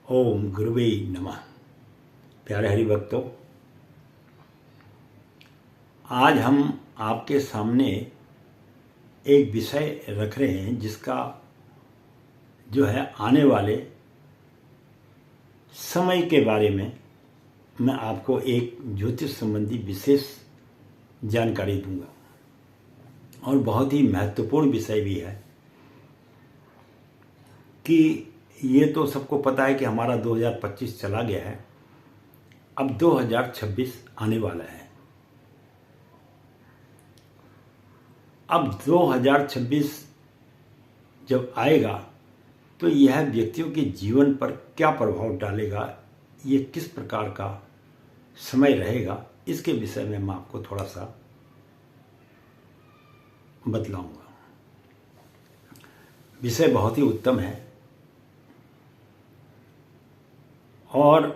ओम गुरुवे नमः। प्यारे हरि भक्तों, आज हम आपके सामने एक विषय रख रहे हैं जिसका जो है आने वाले समय के बारे में मैं आपको एक ज्योतिष संबंधी विशेष जानकारी दूंगा। और बहुत ही महत्वपूर्ण विषय भी है कि ये तो सबको पता है कि हमारा 2025 चला गया है, अब 2026 आने वाला है। अब 2026 जब आएगा तो यह व्यक्तियों के जीवन पर क्या प्रभाव डालेगा, ये किस प्रकार का समय रहेगा, इसके विषय में मैं आपको थोड़ा सा बतलाऊंगा। विषय बहुत ही उत्तम है और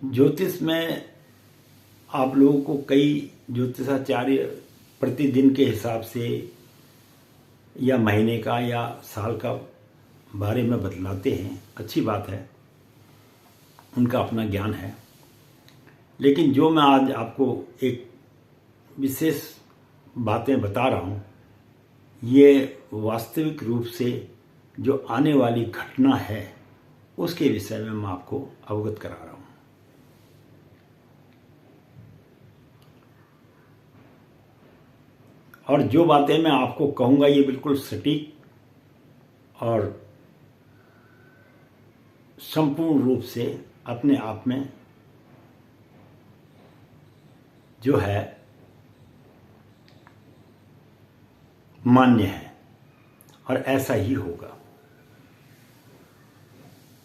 ज्योतिष में आप लोगों को कई ज्योतिषाचार्य प्रतिदिन के हिसाब से या महीने का या साल का बारे में बतलाते हैं। अच्छी बात है, उनका अपना ज्ञान है। लेकिन जो मैं आज आपको एक विशेष बातें बता रहा हूँ, ये वास्तविक रूप से जो आने वाली घटना है उसके विषय में मैं आपको अवगत करा रहा हूँ। और जो बातें मैं आपको कहूँगा ये बिल्कुल सटीक और संपूर्ण रूप से अपने आप में जो है मान्य है और ऐसा ही होगा।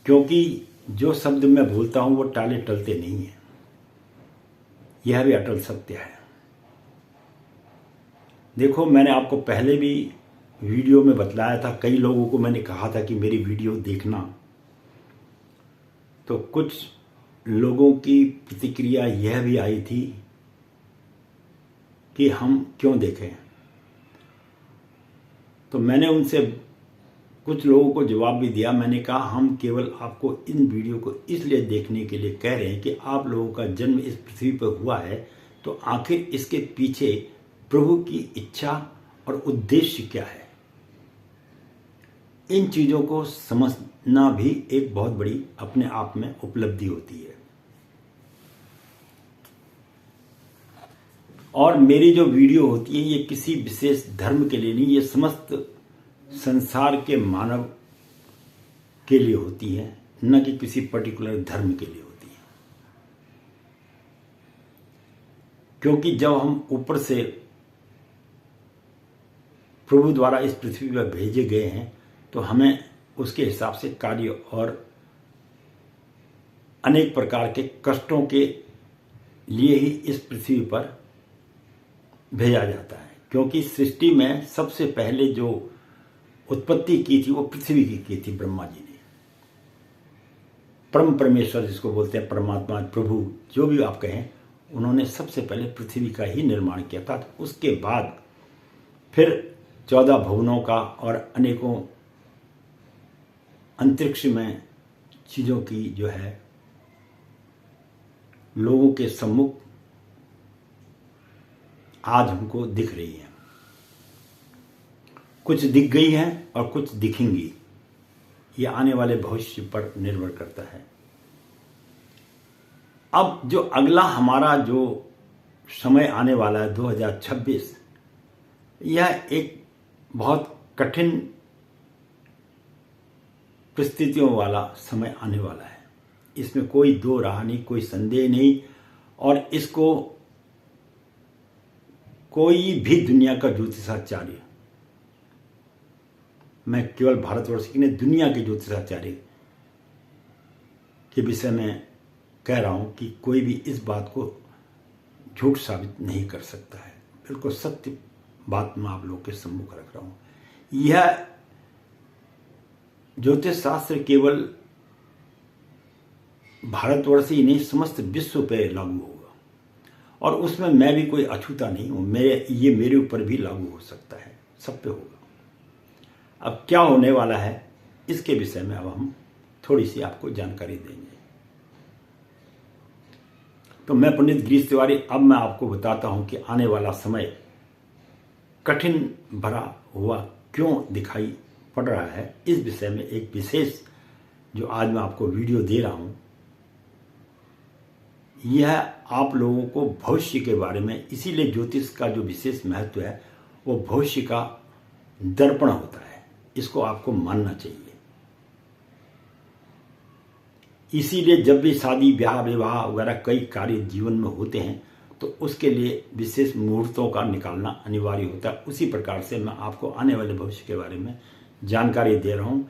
क्योंकि जो शब्द मैं बोलता हूं वो टाले टलते नहीं हैं, यह भी अटल सत्य है। देखो, मैंने आपको पहले भी वीडियो में बतलाया था, कई लोगों को मैंने कहा था कि मेरी वीडियो देखना, तो कुछ लोगों की प्रतिक्रिया यह भी आई थी कि हम क्यों देखें। तो मैंने उनसे कुछ लोगों को जवाब भी दिया। मैंने कहा हम केवल आपको इन वीडियो को इसलिए देखने के लिए कह रहे हैं कि आप लोगों का जन्म इस पृथ्वी पर हुआ है, तो आखिर इसके पीछे प्रभु की इच्छा और उद्देश्य क्या है, इन चीजों को समझना भी एक बहुत बड़ी अपने आप में उपलब्धि होती है। और मेरी जो वीडियो होती है ये किसी विशेष धर्म के लिए नहीं, ये समस्त संसार के मानव के लिए होती है, न कि किसी पर्टिकुलर धर्म के लिए होती है। क्योंकि जब हम ऊपर से प्रभु द्वारा इस पृथ्वी पर भेजे गए हैं तो हमें उसके हिसाब से कार्य और अनेक प्रकार के कष्टों के लिए ही इस पृथ्वी पर भेजा जाता है। क्योंकि सृष्टि में सबसे पहले जो उत्पत्ति की थी वो पृथ्वी की थी ब्रह्मा जी ने। परम परमेश्वर जिसको बोलते हैं, परमात्मा, प्रभु, जो भी आप कहें, उन्होंने सबसे पहले पृथ्वी का ही निर्माण किया था। तो उसके बाद फिर 14 भुवनों का और अनेकों अंतरिक्ष में चीजों की जो है लोगों के सम्मुख आज हमको दिख रही है। कुछ दिख गई है और कुछ दिखेंगी, ये आने वाले भविष्य पर निर्भर करता है। अब जो अगला हमारा जो समय आने वाला है 2026, यह एक बहुत कठिन परिस्थितियों वाला समय आने वाला है। इसमें कोई दो राह नहीं, कोई संदेह नहीं। और इसको कोई भी दुनिया का ज्योतिषाचार्य, मैं केवल भारतवर्ष की नहीं, दुनिया के ज्योतिषाचार्य के विषय में कह रहा हूं कि कोई भी इस बात को झूठ साबित नहीं कर सकता है। बिल्कुल सत्य बात मैं आप लोग के सम्मुख रख रहा हूं। यह ज्योतिष शास्त्र केवल भारतवर्ष ही नहीं, समस्त विश्व पे लागू होगा। और उसमें मैं भी कोई अछूता नहीं हूं, ये मेरे ऊपर भी लागू हो सकता है, सब पे होगा। अब क्या होने वाला है इसके विषय में अब हम थोड़ी सी आपको जानकारी देंगे। तो मैं पंडित गिरीश तिवारी, अब मैं आपको बताता हूं कि आने वाला समय कठिन भरा हुआ क्यों दिखाई पड़ रहा है। इस विषय में एक विशेष जो आज मैं आपको वीडियो दे रहा हूं, यह आप लोगों को भविष्य के बारे में, इसीलिए ज्योतिष का जो विशेष महत्व है वो भविष्य का दर्पण होता है, इसको आपको मानना चाहिए। इसीलिए जब भी शादी ब्याह विवाह वगैरह कई कार्य जीवन में होते हैं तो उसके लिए विशेष मुहूर्तों का निकालना अनिवार्य होता है। उसी प्रकार से मैं आपको आने वाले भविष्य के बारे में जानकारी दे रहा हूं।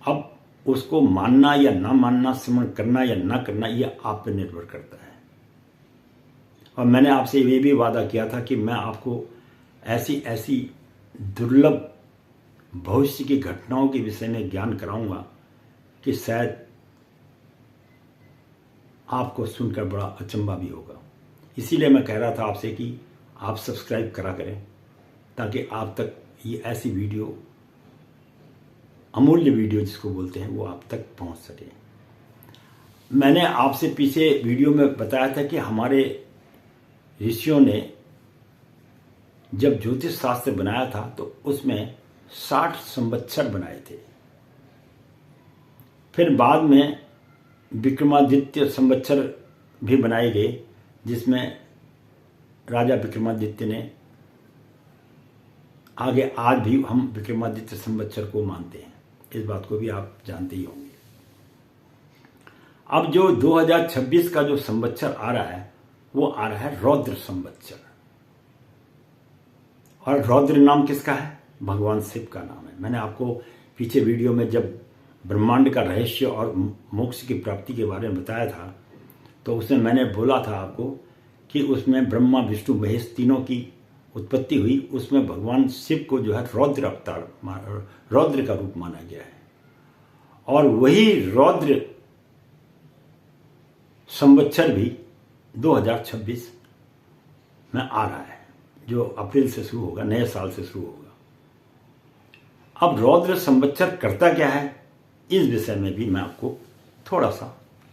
अब उसको मानना या ना मानना, श्रवण करना या ना करना, यह आप पर निर्भर करता है। और मैंने आपसे ये भी वादा किया था कि मैं आपको ऐसी ऐसी दुर्लभ भविष्य की घटनाओं के विषय में ज्ञान कराऊंगा कि शायद आपको सुनकर बड़ा अचंभा भी होगा। इसीलिए मैं कह रहा था आपसे कि आप सब्सक्राइब करा करें, ताकि आप तक ये ऐसी वीडियो, अमूल्य वीडियो जिसको बोलते हैं, वो आप तक पहुंच सके। मैंने आपसे पीछे वीडियो में बताया था कि हमारे ऋषियों ने जब ज्योतिष शास्त्र बनाया था तो उसमें 60 संवत्सर बनाए थे। फिर बाद में विक्रमादित्य संवत्सर भी बनाए गए, जिसमें राजा विक्रमादित्य ने, आगे आज भी हम विक्रमादित्य संवत्सर को मानते हैं, इस बात को भी आप जानते ही होंगे। अब जो 2026 का जो संवत्सर आ रहा है वो आ रहा है रौद्र संवत्सर। और रौद्र नाम किसका है? भगवान शिव का नाम है। मैंने आपको पीछे वीडियो में जब ब्रह्मांड का रहस्य और मोक्ष की प्राप्ति के बारे में बताया था तो उसमें मैंने बोला था आपको कि उसमें ब्रह्मा विष्णु महेश तीनों की उत्पत्ति हुई। उसमें भगवान शिव को जो है रौद्र अवतार, रौद्र का रूप माना गया है। और वही रौद्र संवत्सर भी 2026 में आ रहा है, जो अप्रैल से शुरू होगा, नए साल से शुरू होगा। अब रौद्र संवत्सर करता क्या है, इस विषय में भी मैं आपको थोड़ा सा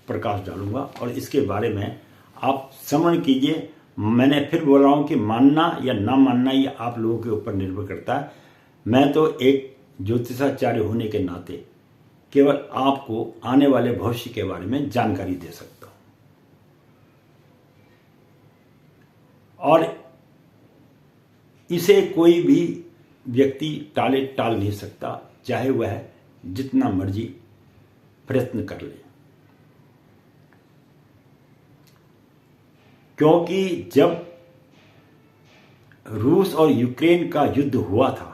प्रकाश डालूंगा और इसके बारे में आप श्रवण कीजिए। मैंने फिर बोल रहा हूं कि मानना या ना मानना ये आप लोगों के ऊपर निर्भर करता है। मैं तो एक ज्योतिषाचार्य होने के नाते केवल आपको आने वाले भविष्य के बारे में जानकारी दे सकता हूं, और इसे कोई भी व्यक्ति टाल नहीं सकता, चाहे वह जितना मर्जी प्रयत्न कर ले। क्योंकि जब रूस और यूक्रेन का युद्ध हुआ था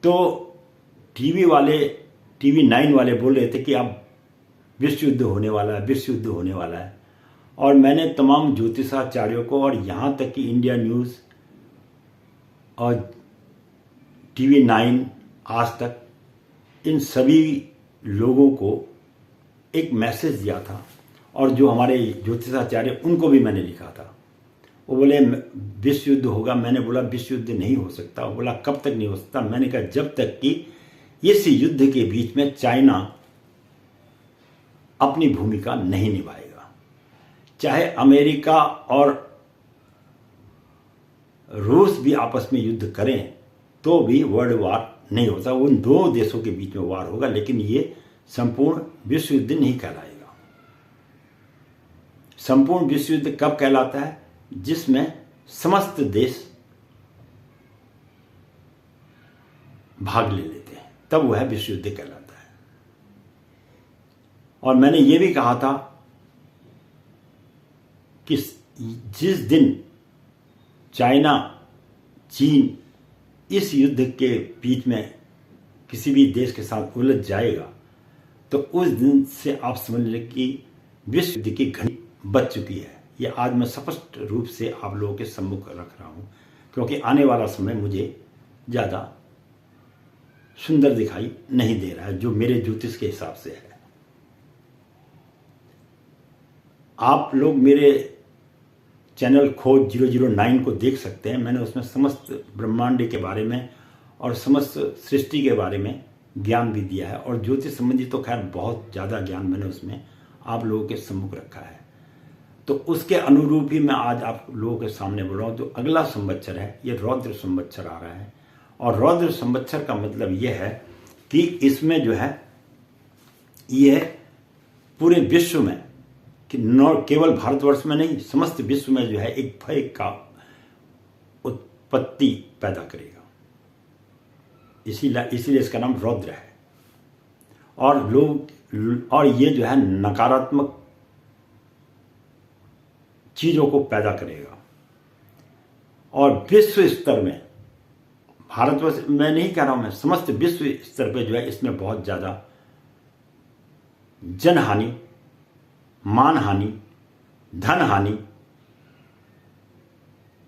तो टीवी 9 वाले बोल रहे थे कि अब विश्व युद्ध होने वाला है, विश्व युद्ध होने वाला है। और मैंने तमाम ज्योतिषाचार्यों को, और यहां तक कि इंडिया न्यूज और टीवी 9, आज तक, इन सभी लोगों को एक मैसेज दिया था। और जो हमारे ज्योतिषाचार्य, उनको भी मैंने लिखा था। वो बोले विश्व युद्ध होगा। मैंने बोला विश्व युद्ध नहीं हो सकता। वो बोला कब तक नहीं हो सकता? मैंने कहा जब तक कि इस युद्ध के बीच में चाइना अपनी भूमिका नहीं निभाएगा। चाहे अमेरिका और रूस भी आपस में युद्ध करें तो भी वर्ल्ड वार नहीं होता। उन दो देशों के बीच में वार होगा, लेकिन ये संपूर्ण विश्व युद्ध नहीं कहलाएगा। संपूर्ण विश्व युद्ध कब कहलाता है? जिसमें समस्त देश भाग ले लेते हैं, तब वह विश्व युद्ध कहलाता है। और मैंने ये भी कहा था कि जिस दिन चाइना, चीन इस युद्ध के बीच में किसी भी देश के साथ उलझ जाएगा तो उस दिन से आप समझ लें कि विश्व युद्ध की घड़ी बच चुकी है। ये आज मैं स्पष्ट रूप से आप लोगों के सम्मुख रख रहा हूं, क्योंकि आने वाला समय मुझे ज़्यादा सुंदर दिखाई नहीं दे रहा है, जो मेरे ज्योतिष के हिसाब से है। आप लोग मेरे चैनल खोज 009 को देख सकते हैं। मैंने उसमें समस्त ब्रह्मांड के बारे में और समस्त सृष्टि के बारे में ज्ञान भी दिया है। और ज्योतिष संबंधी तो खैर बहुत ज़्यादा ज्ञान मैंने उसमें आप लोगों के सम्मुख रखा है। तो उसके अनुरूप ही मैं आज आप लोगों के सामने बोल रहा हूँ। जो अगला संवत्सर है ये रौद्र संवत्सर आ रहा है, और रौद्र संवत्सर का मतलब ये है कि इसमें जो है ये पूरे विश्व में कि न केवल भारतवर्ष में नहीं, समस्त विश्व में जो है एक भय का उत्पत्ति पैदा करेगा। इसीलिए इसका नाम रौद्र है। और ये जो है नकारात्मक चीजों को पैदा करेगा। और विश्व स्तर में, भारतवर्ष में नहीं कह रहा हूं मैं, समस्त विश्व स्तर पे जो है इसमें बहुत ज्यादा जनहानि, मानहानि, धन हानि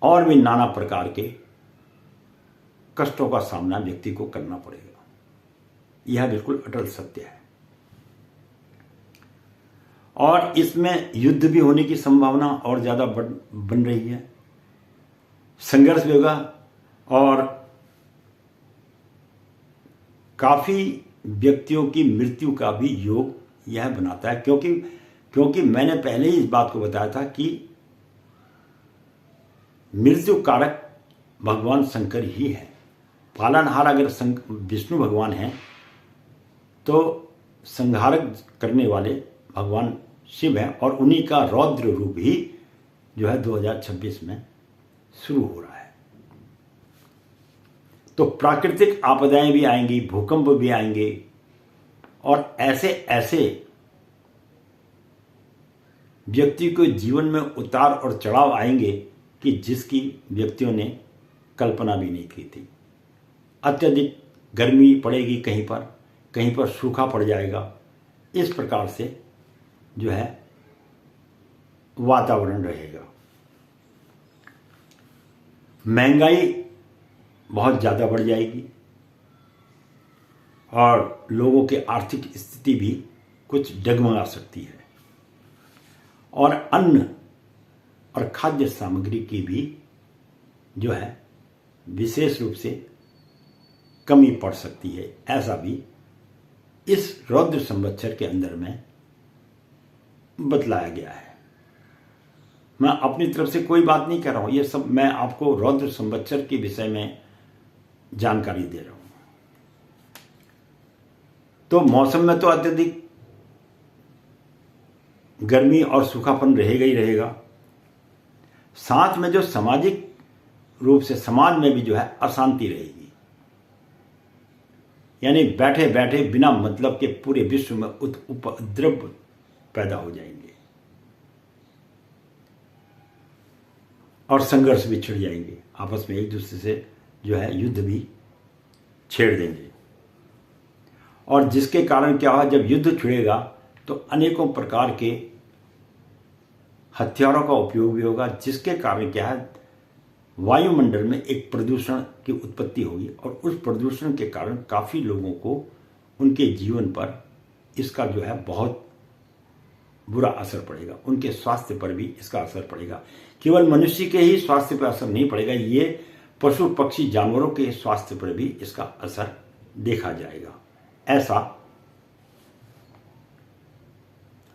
और भी नाना प्रकार के कष्टों का सामना व्यक्ति को करना पड़ेगा। यह बिल्कुल अटल सत्य है। और इसमें युद्ध भी होने की संभावना और ज्यादा बन रही है, संघर्ष भी होगा, और काफी व्यक्तियों की मृत्यु का भी योग यह बनाता है। क्योंकि मैंने पहले ही इस बात को बताया था कि मृत्यु कारक भगवान शंकर ही है। पालनहार अगर विष्णु भगवान हैं तो संहारक करने वाले भगवान शिव हैं, और उन्हीं का रौद्र रूप ही जो है 2026 में शुरू हो रहा है। तो प्राकृतिक आपदाएं भी आएंगी, भूकंप भी आएंगे, और ऐसे ऐसे व्यक्ति के जीवन में उतार और चढ़ाव आएंगे कि जिसकी व्यक्तियों ने कल्पना भी नहीं की थी। अत्यधिक गर्मी पड़ेगी, कहीं पर सूखा पड़ जाएगा। इस प्रकार से जो है वातावरण रहेगा। महंगाई बहुत ज़्यादा बढ़ जाएगी, और लोगों की आर्थिक स्थिति भी कुछ डगमगा सकती है, और अन्न और खाद्य सामग्री की भी जो है विशेष रूप से कमी पड़ सकती है। ऐसा भी इस रौद्र संवत्सर के अंदर में बतलाया गया है। मैं अपनी तरफ से कोई बात नहीं कर रहा हूं, ये सब मैं आपको रौद्र संवत्सर के विषय में जानकारी दे रहा हूं। तो मौसम में तो अत्यधिक गर्मी और सूखापन रहेगा ही रहेगा। साथ में जो सामाजिक रूप से समाज में भी जो है अशांति रहेगी। यानी बैठे बैठे बिना मतलब के पूरे विश्व में उपद्रव पैदा हो जाएंगे, और संघर्ष भी छिड़ जाएंगे। आपस में एक दूसरे से जो है युद्ध भी छेड़ देंगे। और जिसके कारण क्या होगा, जब युद्ध छिड़ेगा तो अनेकों प्रकार के हथियारों का उपयोग भी होगा, जिसके कारण क्या है, वायुमंडल में एक प्रदूषण की उत्पत्ति होगी, और उस प्रदूषण के कारण काफी लोगों को उनके जीवन पर इसका जो है बहुत बुरा असर पड़ेगा। उनके स्वास्थ्य पर भी इसका असर पड़ेगा। केवल मनुष्य के ही स्वास्थ्य पर असर नहीं पड़ेगा, ये पशु पक्षी जानवरों के स्वास्थ्य पर भी इसका असर देखा जाएगा। ऐसा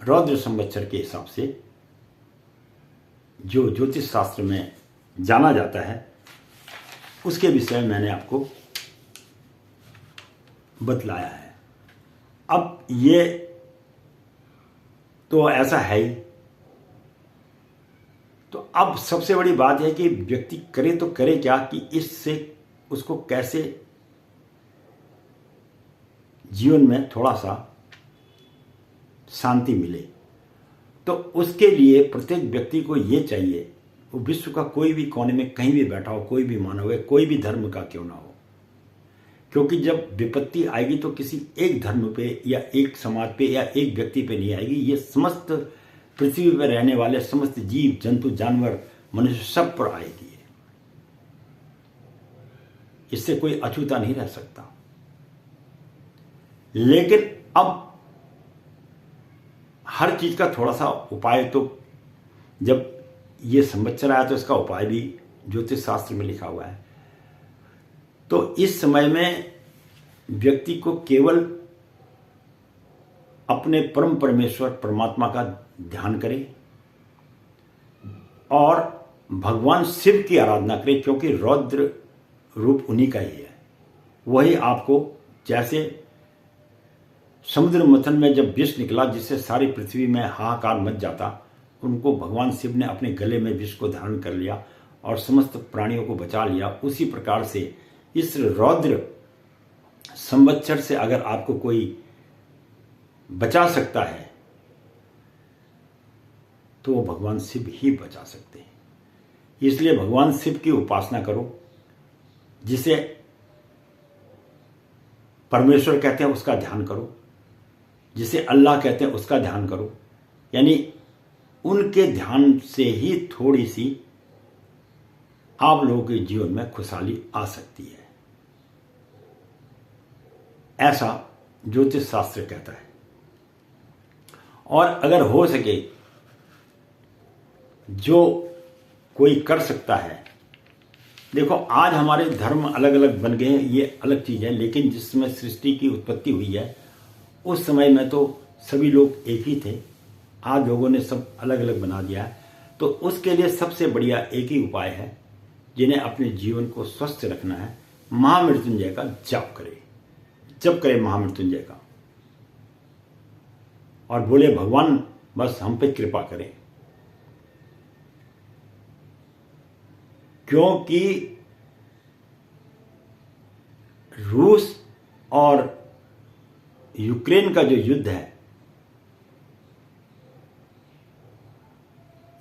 रौद्र संवत्सर के हिसाब से जो ज्योतिष शास्त्र में जाना जाता है उसके विषय में मैंने आपको बतलाया है। अब ये तो ऐसा है ही। तो अब सबसे बड़ी बात है कि व्यक्ति करे तो करे क्या, कि इससे उसको कैसे जीवन में थोड़ा सा शांति मिले। तो उसके लिए प्रत्येक व्यक्ति को ये चाहिए, वो विश्व का कोई भी कोने में कहीं भी बैठा हो, कोई भी मानव है, कोई भी धर्म का क्यों ना हो, क्योंकि जब विपत्ति आएगी तो किसी एक धर्म पे या एक समाज पे या एक व्यक्ति पे नहीं आएगी, ये समस्त पृथ्वी पर रहने वाले समस्त जीव जंतु जानवर मनुष्य सब पर आएगी। इससे कोई अछूता नहीं रह सकता। लेकिन अब हर चीज का थोड़ा सा उपाय, तो जब ये संवत्सर आया तो इसका उपाय भी ज्योतिष शास्त्र में लिखा हुआ है। तो इस समय में व्यक्ति को केवल अपने परम परमेश्वर परमात्मा का ध्यान करे और भगवान शिव की आराधना करे, क्योंकि रौद्र रूप उन्हीं का ही है। वही आपको, जैसे समुद्र मंथन में जब विष निकला जिससे सारी पृथ्वी में हाहाकार मच जाता, उनको भगवान शिव ने अपने गले में विष को धारण कर लिया और समस्त प्राणियों को बचा लिया। उसी प्रकार से इस रौद्र संवत्सर से अगर आपको कोई बचा सकता है तो वो भगवान शिव ही बचा सकते हैं। इसलिए भगवान शिव की उपासना करो, जिसे परमेश्वर कहते हैं उसका ध्यान करो, जिसे अल्लाह कहते हैं उसका ध्यान करो। यानी उनके ध्यान से ही थोड़ी सी आप लोगों के जीवन में खुशहाली आ सकती है, ऐसा ज्योतिष शास्त्र कहता है। और अगर हो सके, जो कोई कर सकता है, देखो आज हमारे धर्म अलग अलग बन गए हैं, ये अलग चीज है, लेकिन जिस समय सृष्टि की उत्पत्ति हुई है उस समय में तो सभी लोग एक ही थे। आज लोगों ने सब अलग अलग बना दिया है। तो उसके लिए सबसे बढ़िया एक ही उपाय है, जिन्हें अपने जीवन को स्वस्थ रखना है, महामृत्युंजय का जप करे महामृत्युंजय का, और बोले भगवान बस हम पे कृपा करें। क्योंकि रूस और यूक्रेन का जो युद्ध है,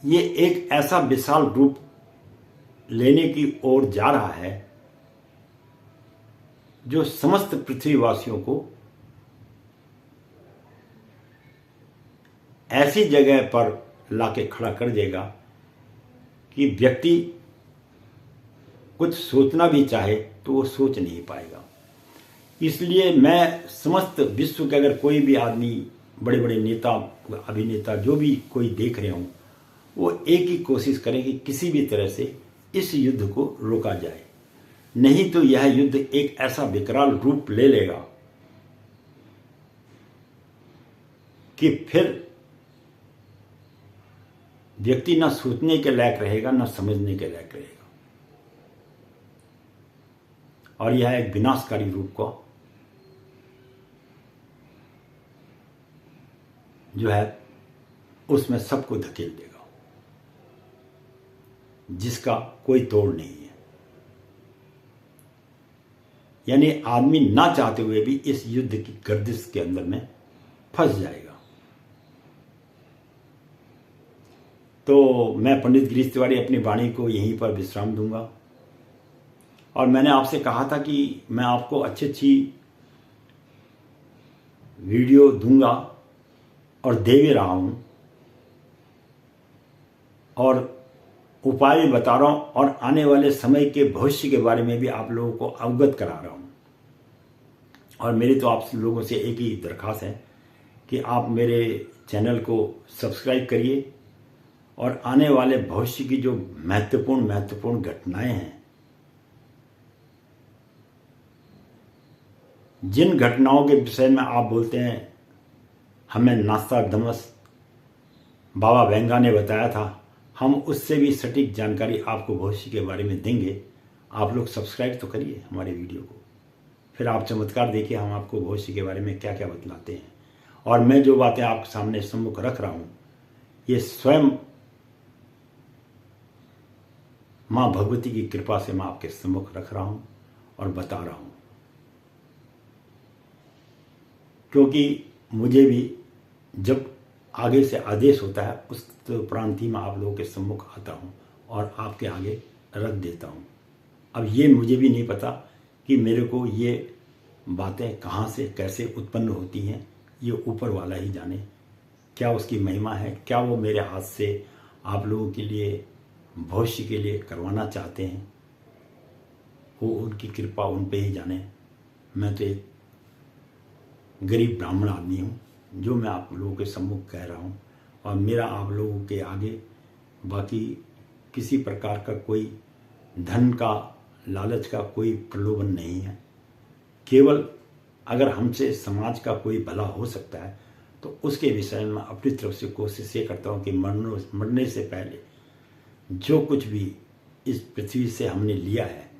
ये एक ऐसा विशाल रूप लेने की ओर जा रहा है जो समस्त पृथ्वीवासियों को ऐसी जगह पर लाके खड़ा कर देगा कि व्यक्ति कुछ सोचना भी चाहे तो वो सोच नहीं पाएगा। इसलिए मैं समस्त विश्व के अगर कोई भी आदमी, बड़े बड़े नेता, अभिनेता, जो भी कोई देख रहे हों, वो एक ही कोशिश करें कि किसी भी तरह से इस युद्ध को रोका जाए। नहीं तो यह युद्ध एक ऐसा विकराल रूप ले लेगा कि फिर व्यक्ति ना सोचने के लायक रहेगा, ना समझने के लायक रहेगा, और यह एक विनाशकारी रूप को जो है उसमें सबको धकेल देगा, जिसका कोई तोड़ नहीं है। यानी आदमी ना चाहते हुए भी इस युद्ध की गर्दिश के अंदर में फंस जाएगा। तो मैं पंडित गिरीश तिवारी अपनी वाणी को यहीं पर विश्राम दूंगा, और मैंने आपसे कहा था कि मैं आपको अच्छी अच्छी वीडियो दूंगा और दे भी रहा हूं, और उपाय भी बता रहा हूं, और आने वाले समय के भविष्य के बारे में भी आप लोगों को अवगत करा रहा हूं। और मेरी तो आप लोगों से एक ही दरखास्त है कि आप मेरे चैनल को सब्सक्राइब करिए, और आने वाले भविष्य की जो महत्वपूर्ण घटनाएं हैं, जिन घटनाओं के विषय में आप बोलते हैं हमें नास्तादमस बाबा वेंगा ने बताया था, हम उससे भी सटीक जानकारी आपको भविष्य के बारे में देंगे। आप लोग सब्सक्राइब तो करिए हमारे वीडियो को, फिर आप चमत्कार देखिए हम आपको भविष्य के बारे में क्या क्या बतलाते हैं। और मैं जो बातें आपके सामने सम्मुख रख रहा हूं, ये स्वयं मां भगवती की कृपा से मैं आपके सम्मुख रख रहा हूं और बता रहा हूं, क्योंकि मुझे भी जब आगे से आदेश होता है उस उपरांत ही मैं आप लोगों के सम्मुख आता हूं और आपके आगे रख देता हूं। अब ये मुझे भी नहीं पता कि मेरे को ये बातें कहाँ से कैसे उत्पन्न होती हैं, ये ऊपर वाला ही जाने। क्या उसकी महिमा है, क्या वो मेरे हाथ से आप लोगों के लिए भविष्य के लिए करवाना चाहते हैं, वो उनकी कृपा उन पे ही जाने। मैं तो एक गरीब ब्राह्मण आदमी हूँ जो मैं आप लोगों के सम्मुख कह रहा हूँ, और मेरा आप लोगों के आगे बाकी किसी प्रकार का कोई धन का लालच का कोई प्रलोभन नहीं है। केवल अगर हमसे समाज का कोई भला हो सकता है तो उसके विषय में अपनी तरफ से कोशिश ये करता हूँ कि मरने से पहले जो कुछ भी इस पृथ्वी से हमने लिया है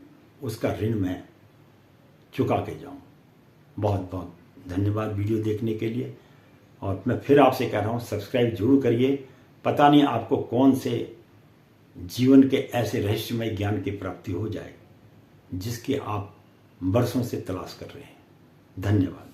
उसका ऋण मैं चुका के जाऊँ। बहुत बहुत धन्यवाद वीडियो देखने के लिए। और मैं फिर आपसे कह रहा हूँ सब्सक्राइब जरूर करिए। पता नहीं आपको कौन से जीवन के ऐसे रहस्यमय ज्ञान की प्राप्ति हो जाए जिसकी आप वर्षों से तलाश कर रहे हैं। धन्यवाद।